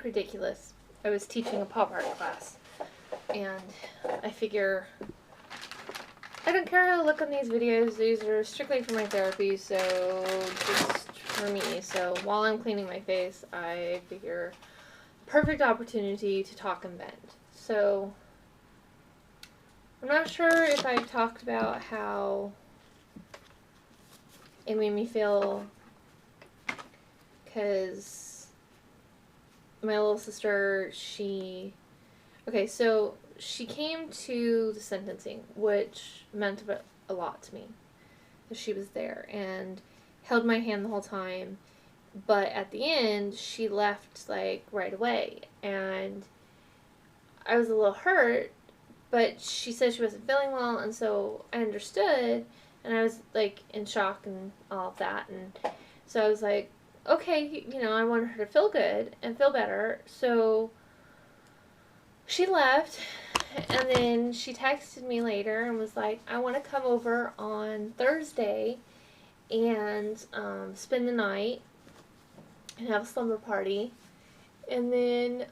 ridiculous. I was teaching a pop art class, and I figure I don't care how I look on these videos. These are strictly for my therapy, so just for me. So while I'm cleaning my face, I figure perfect opportunity to talk and vent. So I'm not sure if I talked about how it made me feel because my little sister, okay, so she came to the sentencing, which meant a lot to me. She was there and held my hand the whole time, but at the end, she left, like, right away, and I was a little hurt, but she said she wasn't feeling well, and so I understood, and I was, like, in shock and all of that, and so I was like, okay, I wanted her to feel good and feel better, so she left, and then she texted me later and was like, I want to come over on Thursday and spend the night and have a slumber party, and then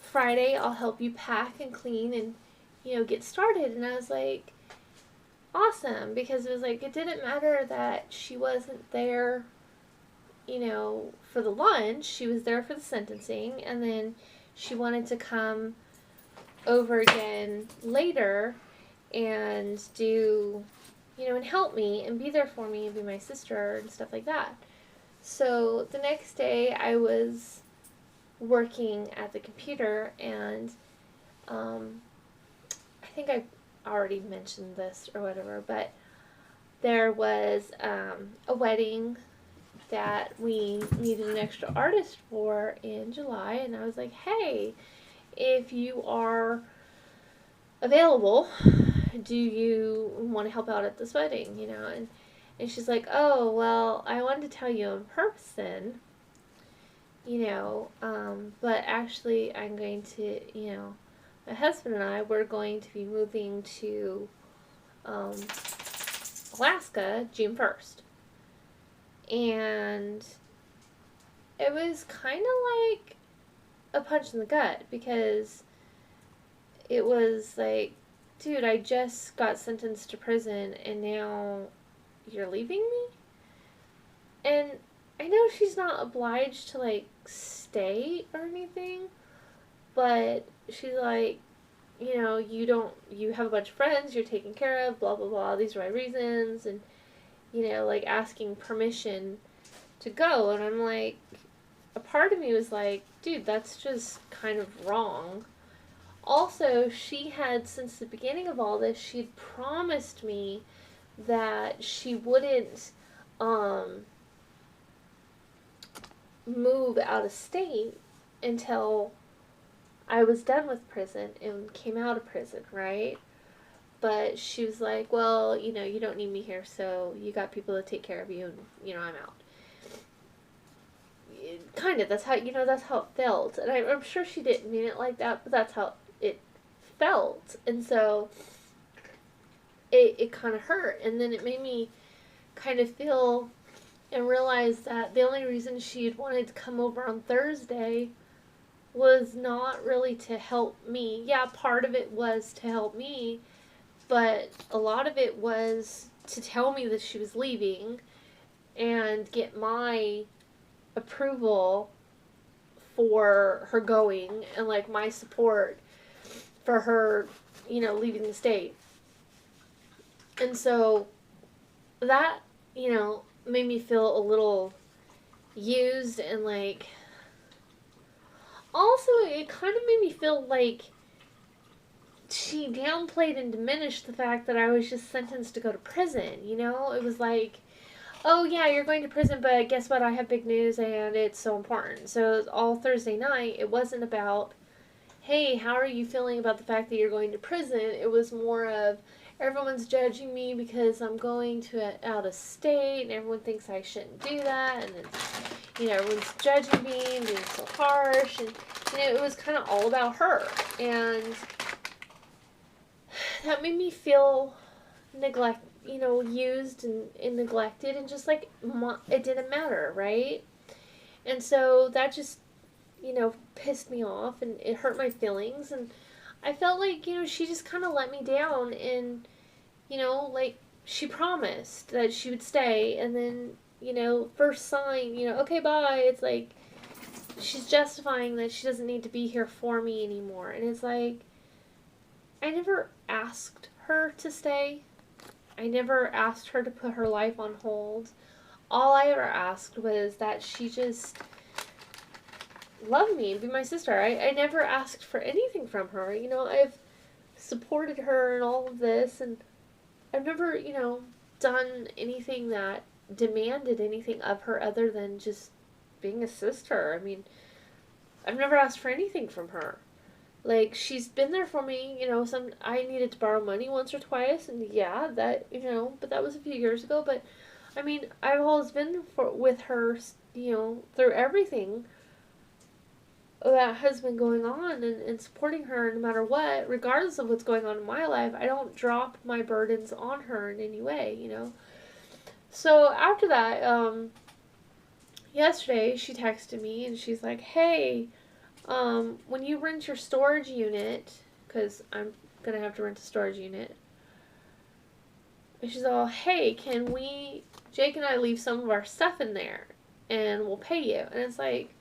Friday I'll help you pack and clean and get started. And I was like, awesome, because it was like, it didn't matter that she wasn't there for the lunch. She was there for the sentencing, and then she wanted to come over again later and do and help me and be there for me and be my sister and stuff like that. So the next day I was working at the computer, and I think I already mentioned this or whatever, but there was a wedding that we needed an extra artist for in July, and I was like, hey, if you are available, do you want to help out at this wedding, and she's like, oh, well, I wanted to tell you in person, but actually I'm going to, my husband and I, we're going to be moving to Alaska June 1st. And it was kind of like a punch in the gut, because it was like, dude, I just got sentenced to prison and now you're leaving me? And I know she's not obliged to, like, stay or anything, but she's like, you have a bunch of friends you're taking care of, blah, blah, blah, these are my reasons, and, like, asking permission to go. And I'm like, a part of me was like, dude, that's just kind of wrong. Also, she had, since the beginning of all this, she'd promised me that she wouldn't move out of state until I was done with prison and came out of prison, right? But she was like, well, you don't need me here, so you got people to take care of you, and, I'm out. Kind of, that's how it felt. And I'm sure she didn't mean it like that, but that's how it felt. And so it kind of hurt. And then it made me kind of feel and realize that the only reason she had wanted to come over on Thursday was not really to help me. Yeah, part of it was to help me, but a lot of it was to tell me that she was leaving and get my approval for her going, and, like, my support for her, leaving the state. And so that, made me feel a little used, and, like, also it kind of made me feel like she downplayed and diminished the fact that I was just sentenced to go to prison, It was like, oh yeah, you're going to prison, but guess what, I have big news and it's so important. So all Thursday night, it wasn't about, hey, how are you feeling about the fact that you're going to prison? It was more of, everyone's judging me because I'm going to out of state, and everyone thinks I shouldn't do that, and then, everyone's judging me and being so harsh, and, it was kind of all about her, and that made me feel used and neglected, and just like, it didn't matter, right? And so that just pissed me off and it hurt my feelings. And I felt like, she just kind of let me down. And, like, she promised that she would stay. And then, first sign, okay, bye. It's like, she's justifying that she doesn't need to be here for me anymore. And it's like, I never asked her to stay. I never asked her to put her life on hold. All I ever asked was that she just love me and be my sister. I never asked for anything from her. I've supported her in all of this, and I've never, done anything that demanded anything of her other than just being a sister. I mean, I've never asked for anything from her. Like, she's been there for me, I needed to borrow money once or twice, and yeah, that, but that was a few years ago. But I mean, I've always been with her, through everything that has been going on, and supporting her no matter what, regardless of what's going on in my life. I don't drop my burdens on her in any way. So after that, yesterday she texted me and she's like, hey, when you rent your storage unit, because I'm going to have to rent a storage unit, and she's all, hey, can we, Jake and I, leave some of our stuff in there and we'll pay you? And it's like,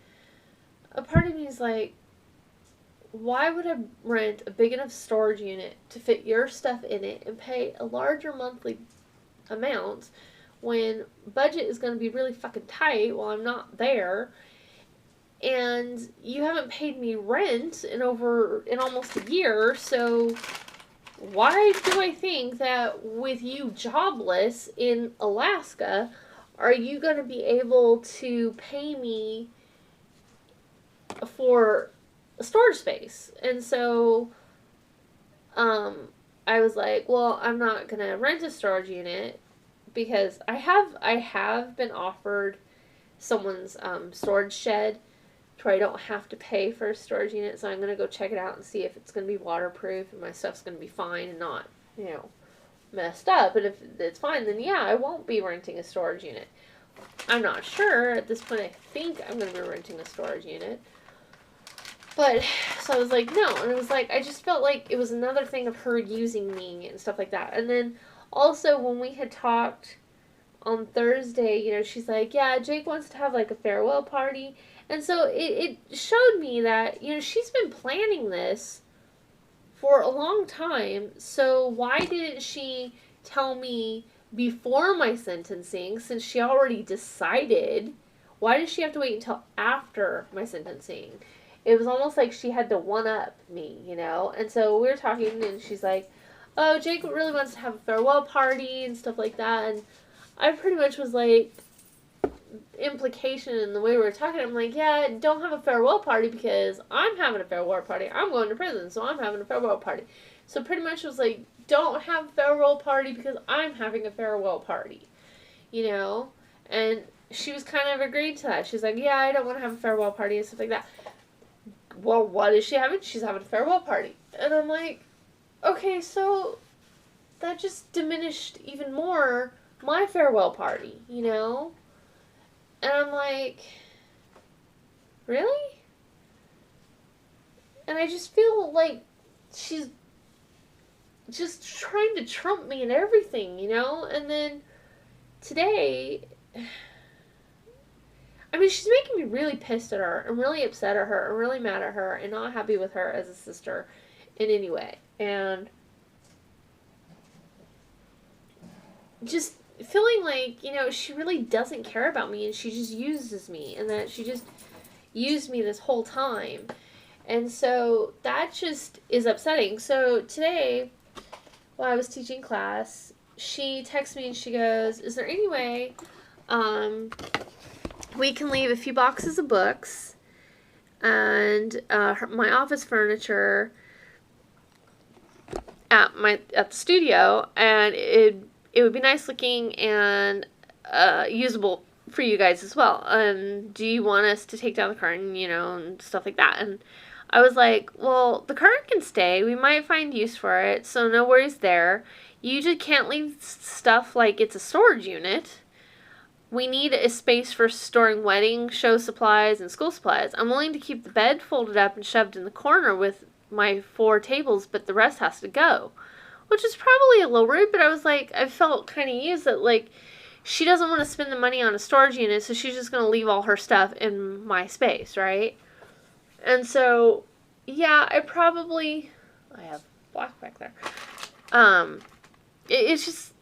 a part of me is like, why would I rent a big enough storage unit to fit your stuff in it and pay a larger monthly amount when budget is going to be really fucking tight while I'm not there? And you haven't paid me rent in almost a year, so why do I think that with you jobless in Alaska, are you going to be able to pay me for a storage space? And so I was like, well, I'm not going to rent a storage unit because I have been offered someone's storage shed where I don't have to pay for a storage unit. So I'm going to go check it out and see if it's going to be waterproof and my stuff's going to be fine and not, messed up. And if it's fine, then yeah, I won't be renting a storage unit. I'm not sure. At this point, I think I'm going to be renting a storage unit. But, so I was like, no. And it was like, I just felt like it was another thing of her using me and stuff like that. And then also when we had talked on Thursday, she's like, yeah, Jake wants to have like a farewell party. And so it showed me that, she's been planning this for a long time. So why didn't she tell me before my sentencing, since she already decided? Why did she have to wait until after my sentencing? It was almost like she had to one-up me, And so we were talking, and she's like, oh, Jake really wants to have a farewell party and stuff like that. And I pretty much was like, implication in the way we were talking, I'm like, yeah, don't have a farewell party because I'm having a farewell party. I'm going to prison, so I'm having a farewell party. So pretty much was like, don't have a farewell party because I'm having a farewell party. And she was kind of agreed to that. She's like, yeah, I don't want to have a farewell party and stuff like that. Well, what is she having? She's having a farewell party. And I'm like, okay, so that just diminished even more my farewell party, And I'm like, really? And I just feel like she's just trying to trump me and everything, And then today, I mean, she's making me really pissed at her and really upset at her and really mad at her and not happy with her as a sister in any way. And just feeling like, she really doesn't care about me and she just uses me and that she just used me this whole time. And so that just is upsetting. So today, while I was teaching class, she texts me and she goes, is there any way we can leave a few boxes of books and my office furniture at the studio, and it would be nice looking and usable for you guys as well. Do you want us to take down the curtain, and stuff like that? And I was like, well, the curtain can stay. We might find use for it, so no worries there. You just can't leave stuff like it's a storage unit. we need a space for storing wedding, show supplies, and school supplies. I'm willing to keep the bed folded up and shoved in the corner with my 4 tables, but the rest has to go. Which is probably a little rude, but I was like, I felt kind of used that, like, she doesn't want to spend the money on a storage unit, so she's just going to leave all her stuff in my space, right? And so, yeah, I have black back there. It's just,